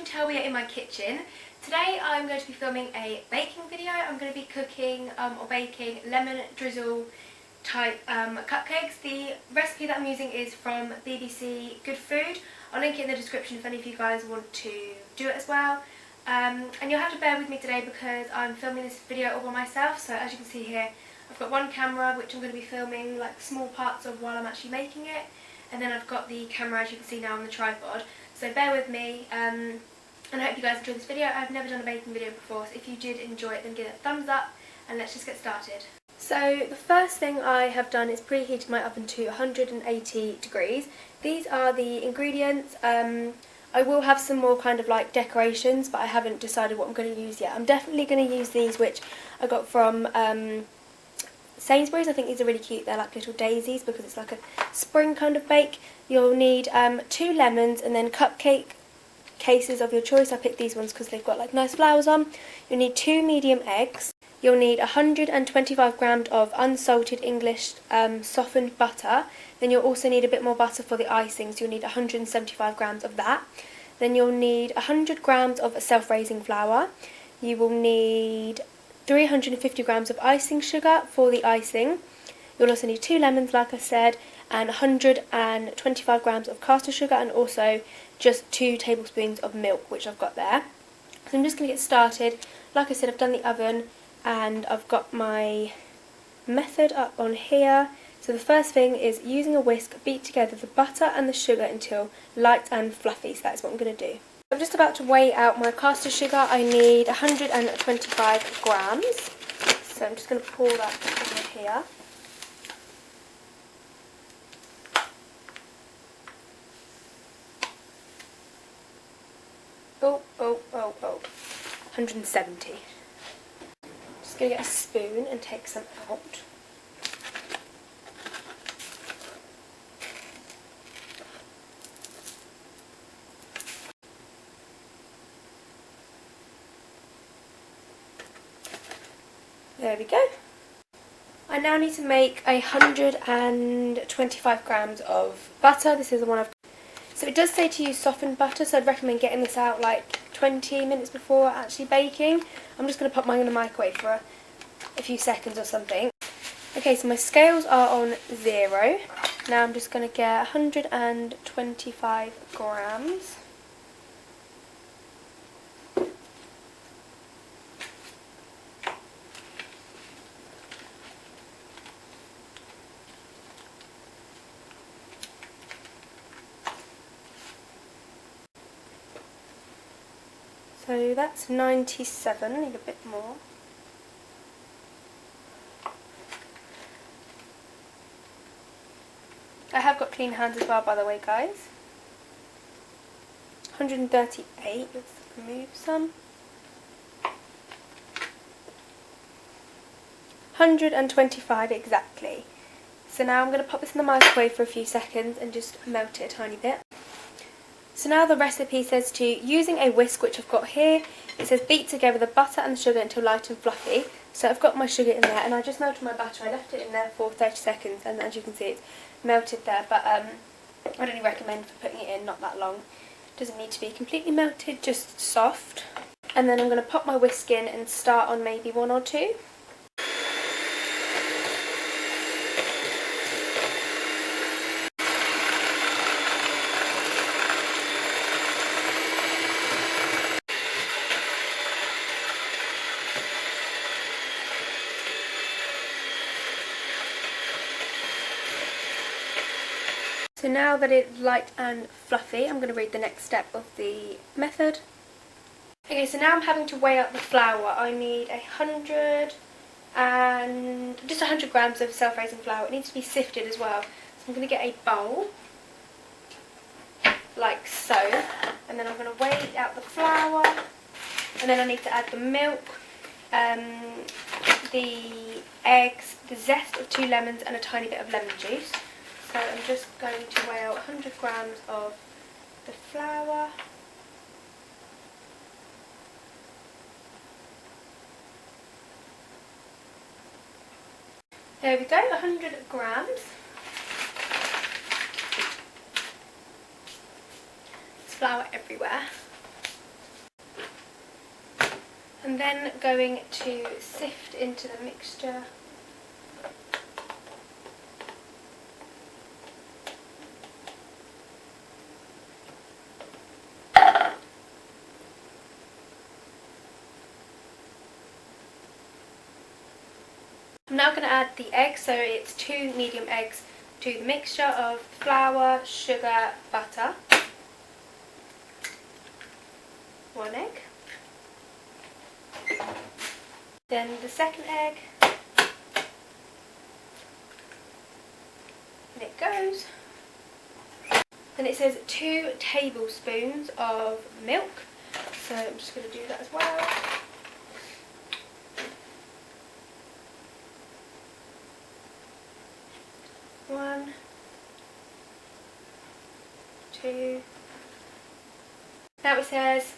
tell we are in my kitchen. Today I'm going to be filming a baking video. I'm going to be cooking or baking lemon drizzle type cupcakes. The recipe that I'm using is from BBC Good Food. I'll link it in the description if any of you guys want to do it as well. And you'll have to bear with me today because I'm filming this video all by myself. So as you can see here, I've got one camera which I'm going to be filming like small parts of while I'm actually making it. And then I've got the camera, as you can see now, on the tripod. So bear with me, and I hope you guys enjoyed this video. I've never done a baking video before, so if you did enjoy it then give it a thumbs up and let's just get started. So the first thing I have done is preheated my oven to 180 degrees. These are the ingredients. I will have some more kind of like decorations, but I haven't decided what I'm going to use yet. I'm definitely going to use these, which I got from Sainsbury's. I think these are really cute. They're like little daisies because it's like a spring kind of bake. You'll need 2 lemons and then cupcake cases of your choice. I picked these ones because they've got like nice flowers on. You'll need 2 medium eggs. You'll need 125 grams of unsalted English softened butter. Then you'll also need a bit more butter for the icing, so you'll need 175 grams of that. Then you'll need 100 grams of self-raising flour. You will need 350 grams of icing sugar for the icing. You'll also need 2 lemons, like I said, and 125 grams of caster sugar, and also just 2 tablespoons of milk, which I've got there. So I'm just going to get started. Like I said, I've done the oven and I've got my method up on here. So the first thing is, using a whisk, beat together the butter and the sugar until light and fluffy. So that's what I'm going to do. I'm just about to weigh out my caster sugar. I need 125 grams. So I'm just going to pour that over here. Oh, 170. Just going to get a spoon and take some out. There we go. I now need to make 125 grams of butter. This is the one I've got. So it does say to use softened butter, so I'd recommend getting this out like 20 minutes before actually baking. I'm just going to pop mine in the microwave for a few seconds or something. Okay, so my scales are on 0. Now I'm just going to get 125 grams. So that's 97, need a bit more. I have got clean hands as well, by the way, guys. 138, let's remove some. 125 exactly. So now I'm going to pop this in the microwave for a few seconds and just melt it a tiny bit. So now the recipe says to, using a whisk, which I've got here, it says beat together the butter and the sugar until light and fluffy. So I've got my sugar in there and I just melted my butter. I left it in there for 30 seconds and as you can see it's melted there, but I'd only recommend for putting it in not that long. It doesn't need to be completely melted, just soft. And then I'm going to pop my whisk in and start on maybe 1 or 2. So now that it's light and fluffy, I'm going to read the next step of the method. Okay, so now I'm having to weigh out the flour. I need 100 grams of self-raising flour. It needs to be sifted as well. So I'm going to get a bowl, like so, and then I'm going to weigh out the flour, and then I need to add the milk, the eggs, the zest of 2 lemons, and a tiny bit of lemon juice. So I'm just going to weigh out 100 grams of the flour. There we go, 100 grams. There's flour everywhere. I'm then going to sift into the mixture. I'm now going to add the eggs, so it's 2 medium eggs to the mixture of flour, sugar, butter. 1 egg. Then the second egg. And it goes. Then it says 2 tablespoons of milk. So I'm just going to do that as well. 1, 2. Now it says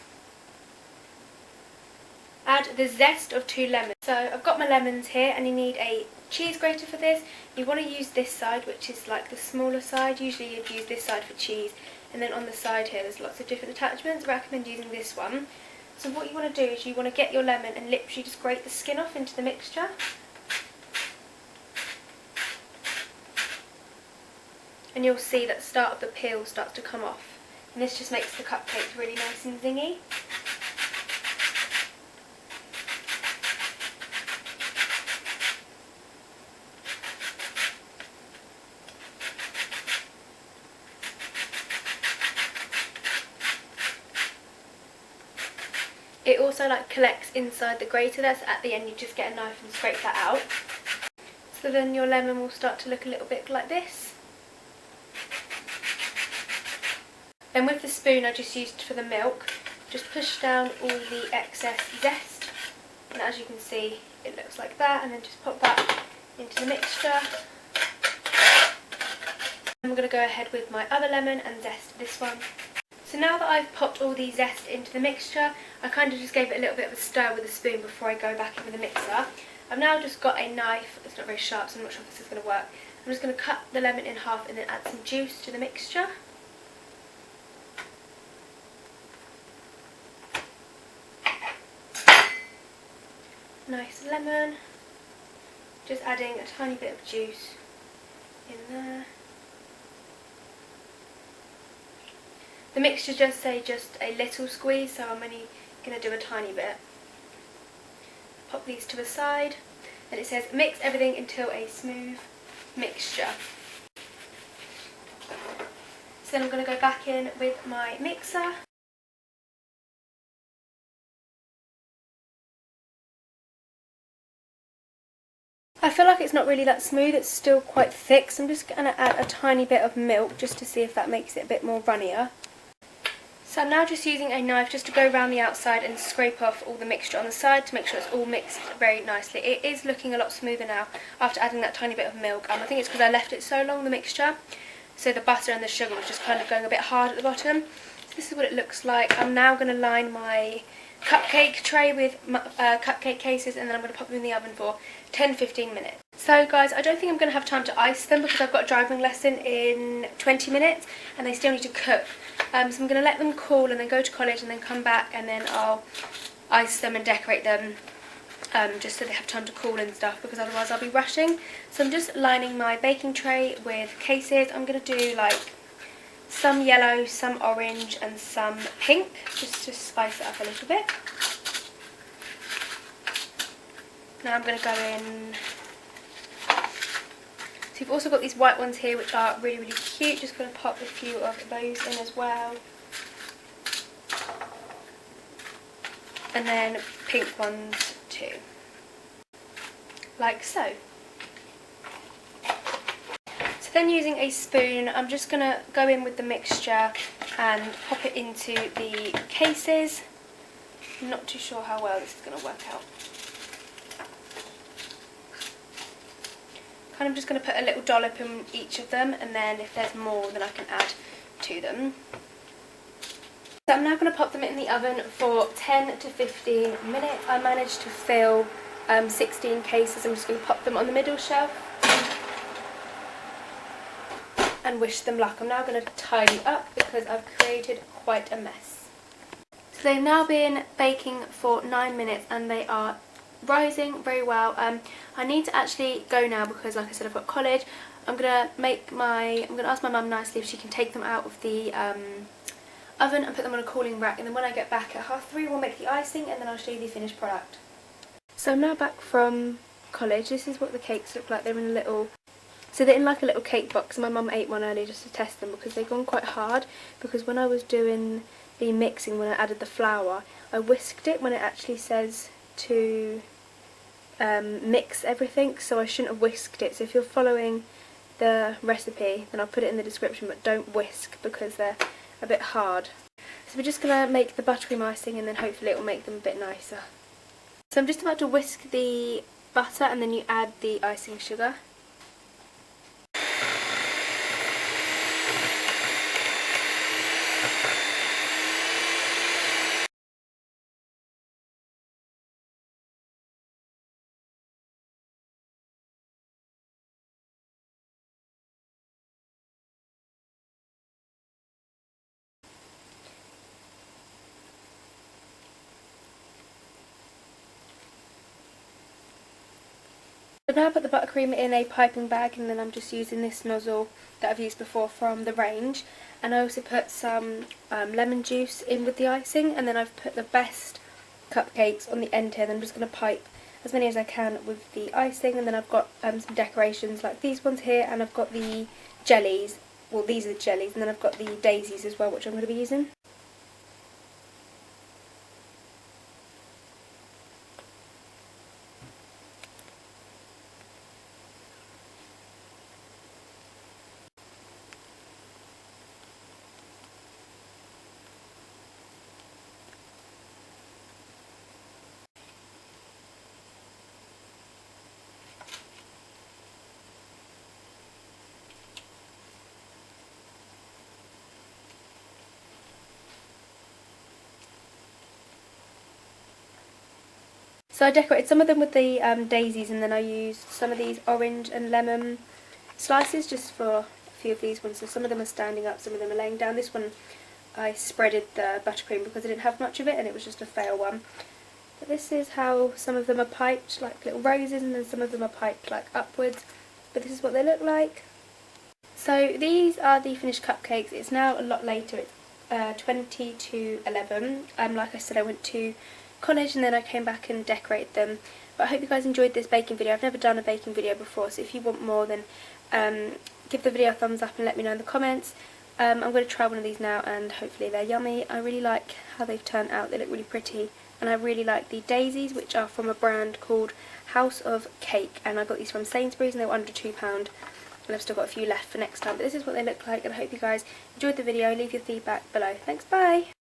add the zest of 2 lemons. So I've got my lemons here, and you need a cheese grater for this. You want to use this side, which is like the smaller side. Usually you'd use this side for cheese, and then on the side here there's lots of different attachments. I recommend using this one. So what you want to do is you want to get your lemon and literally just grate the skin off into the mixture. And you'll see that the start of the peel starts to come off. And this just makes the cupcakes really nice and zingy. It also collects inside the grater there, so at the end you just get a knife and scrape that out. So then your lemon will start to look a little bit like this. Then with the spoon I just used for the milk, just push down all the excess zest, and as you can see it looks like that, and then just pop that into the mixture. I'm going to go ahead with my other lemon and zest this one. So now that I've popped all the zest into the mixture, I kind of just gave it a little bit of a stir with a spoon before I go back in with the mixer. I've now just got a knife. It's not very sharp, so I'm not sure if this is going to work. I'm just going to cut the lemon in half and then add some juice to the mixture. Nice lemon. Just adding a tiny bit of juice in there. The mixture does say just a little squeeze, so I'm only going to do a tiny bit. Pop these to the side, and it says mix everything until a smooth mixture. So then I'm going to go back in with my mixer. I feel like it's not really that smooth, it's still quite thick, so I'm just going to add a tiny bit of milk just to see if that makes it a bit more runnier. So I'm now just using a knife just to go around the outside and scrape off all the mixture on the side to make sure it's all mixed very nicely. It is looking a lot smoother now after adding that tiny bit of milk. I think it's because I left it so long, the mixture, so the butter and the sugar was just kind of going a bit hard at the bottom. So this is what it looks like. I'm now going to line my cupcake tray with cupcake cases, and then I'm going to pop them in the oven for 10-15 minutes. So guys, I don't think I'm going to have time to ice them because I've got a driving lesson in 20 minutes and they still need to cook. So I'm going to let them cool and then go to college and then come back, and then I'll ice them and decorate them just so they have time to cool and stuff, because otherwise I'll be rushing. So I'm just lining my baking tray with cases. I'm going to do some yellow, some orange and some pink, just to spice it up a little bit. Now I'm going to go in. So you've also got these white ones here which are really, really cute. Just going to pop a few of those in as well. And then pink ones too. Like so. So then using a spoon, I'm just going to go in with the mixture and pop it into the cases. I'm not too sure how well this is going to work out. I'm just going to put a little dollop in each of them, and then if there's more then I can add to them. So I'm now going to pop them in the oven for 10 to 15 minutes. I managed to fill 16 cases. I'm just going to pop them on the middle shelf and wish them luck. I'm now going to tidy up because I've created quite a mess. So they've now been baking for 9 minutes and they are rising very well. I need to actually go now because, like I said, I've got college. I'm gonna ask my mum nicely if she can take them out of the oven and put them on a cooling rack, and then when I get back at 3:30 we'll make the icing and then I'll show you the finished product. So I'm now back from college. This is what the cakes look like. They're in like a little cake box. My mum ate one earlier just to test them because they've gone quite hard, because when I was doing the mixing, when I added the flour, I whisked it when it actually says to mix everything, so I shouldn't have whisked it. So if you're following the recipe, then I'll put it in the description, but don't whisk because they're a bit hard. So we're just going to make the buttercream icing and then hopefully it will make them a bit nicer. So I'm just about to whisk the butter and then you add the icing sugar. I've now put the buttercream in a piping bag, and then I'm just using this nozzle that I've used before from the range, and I also put some lemon juice in with the icing, and then I've put the best cupcakes on the end here. Then I'm just going to pipe as many as I can with the icing, and then I've got some decorations like these ones here, and I've got the jellies, well these are the jellies, and then I've got the daisies as well, which I'm going to be using. So I decorated some of them with the daisies, and then I used some of these orange and lemon slices just for a few of these ones. So some of them are standing up, some of them are laying down. This one I spreaded the buttercream because I didn't have much of it and it was just a fail one. But this is how some of them are piped like little roses, and then some of them are piped like upwards. But this is what they look like. So these are the finished cupcakes. It's now a lot later. It's 20 to 11. Like I said, I went to college and then I came back and decorated them. But I hope you guys enjoyed this baking video. I've never done a baking video before, so if you want more, then give the video a thumbs up and let me know in the comments. I'm going to try one of these now and hopefully they're yummy. I really like how they've turned out. They look really pretty, and I really like the daisies, which are from a brand called House of Cake, and I got these from Sainsbury's and they were under £2, and I've still got a few left for next time. But this is what they look like, and I hope you guys enjoyed the video. Leave your feedback below. Thanks, bye!